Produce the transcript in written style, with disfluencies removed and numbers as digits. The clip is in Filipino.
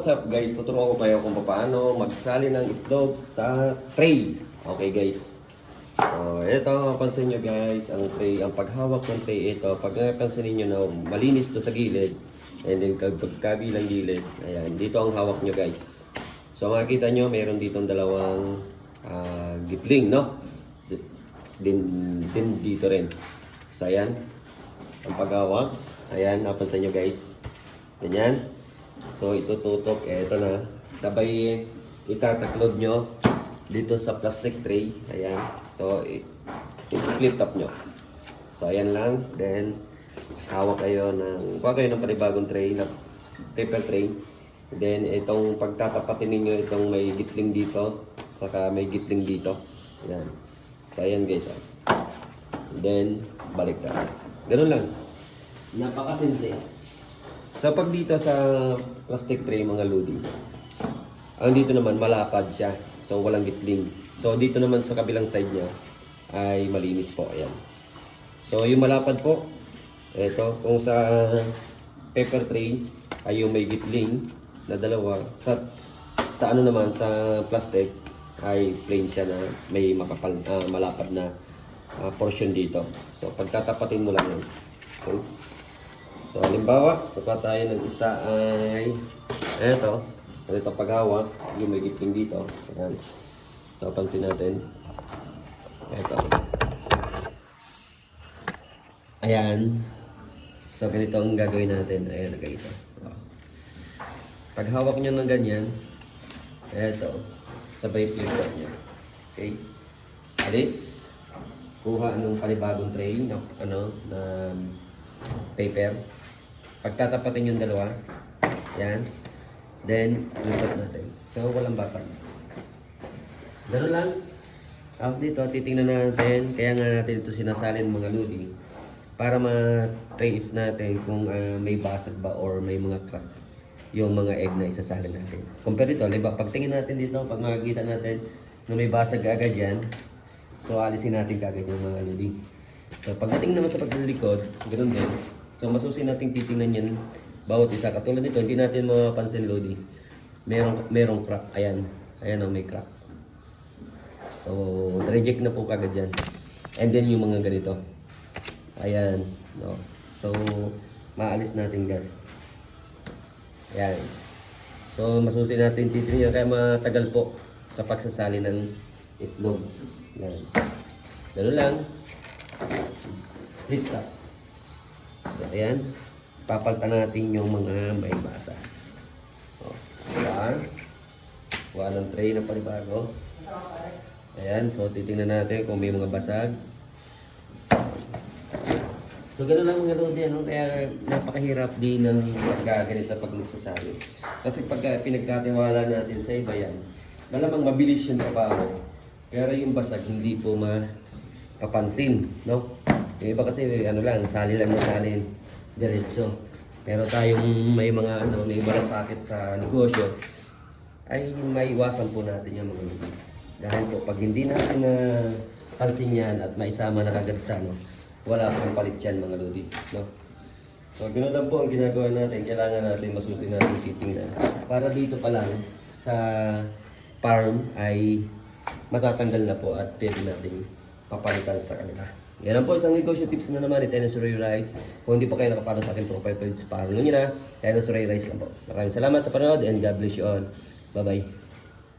What's up guys? Tuturuan ko kayo kung paano magsali ng itlog sa tray. Okay guys. So, ito, mapansin nyo guys, ang tray, ang paghawak ng tray, ito, pag napansin niyo na malinis to sa gilid, and then kabilang gilid, ayan, dito ang hawak nyo guys. So makikita nyo, mayroon ditong dalawang gitling, no? Din dito rin. So ayan, ang paghawak, ayan, napansin nyo guys. Ganyan. So itututok, eto na. Sabay itataklod nyo dito sa plastic tray. Ayan. So i-flip top nyo. So ayan lang. Then hawak kayo ng panibagong tray na paper tray. Then itong pagtatapatin niyo itong may gitling dito, saka may gitling dito. Ayan. So ayan guys. Then balik na. Ganun lang. Napakasimple. So pag dito sa plastic tray mga lodi, ang dito naman malapad siya. So walang gitling. So dito naman sa kabilang side niya ay malinis po. Ayan. So yung malapad po, ito, kung sa paper tray ay yung may gitling na dalawa, sa ano naman sa plastic ay plain siya na may makapal, malapad na portion dito. So pagtatapatin mo lang yun. Okay. So, halimbawa, kukuha tayo ng isa ay eto. Ito paghawak, yung may gitling dito. Ayan. So, pansin natin. Eto. Ayan. So, ganito ang gagawin natin. Ayan, nag-isa. Paghawak nyo ng ganyan, eto, sabay flip nyo. Okay? Alis. Kuha ng panibagong tray na, na paper. Pagtatapatin yung dalawa, yan, then lutot natin. So walang basag. Ganun lang. Tapos dito titingnan natin, kaya nga natin ito sinasalin mga lodi, para ma-trace natin kung may basag ba or may mga crack yung mga egg na isasalin natin. Compare dito, diba, pagtingin natin dito, pag makikita natin na may basag agad yan, so alisin natin kagad yung mga lodi. So pagdating naman sa paglikod, ganoon din. So masusin natin titingnan yan bawat isa. Katulad nito, hindi natin mapapansin lodi. Merong crack. Ayan. Ayan may crack. So reject na po kagad yan. And then yung mga ganito. Ayan. No. So maalis natin guys. Ayan. So masusin natin titingnan kaya matagal po sa pagsasali ng itlog. Ayan. Ganun lang. Flip top. So, ayan. Papalitan natin yung mga may basa. O, diba? Kuha ng tray na panibago. Ayan. So, titingnan natin kung may mga basag. So, gano'n lang mga lodi. Kaya napakahirap din ng pagkaganito pag nagsasali. Kasi pag pinagkatiwala natin sa iba yan, malamang mabilis yung trabaho. Pero yung basag, hindi po mapapansin. No? Yung iba kasi sali lang na salin diretso. Pero tayong may mga may malasakit sa negosyo ay maiwasan po natin yung mga lodi. Dahil po pag hindi natin pansin yan at maisama na kagad sa wala pong palit yan mga lodi, no? So ganoon lang po ang ginagawa natin. Kailangan natin masusin natin titingnan para dito pa lang sa farm ay matatanggal na po at pwede natin papalitan sa kanila. Yan lang po, isang negosyo tips na naman ni Tennis Ray Rice. Kung hindi po kayo nakaparo sa akin profile page, follow nyo na. Tennis Ray Rice lang po. Maraming salamat sa panonood and God bless you all. Bye bye.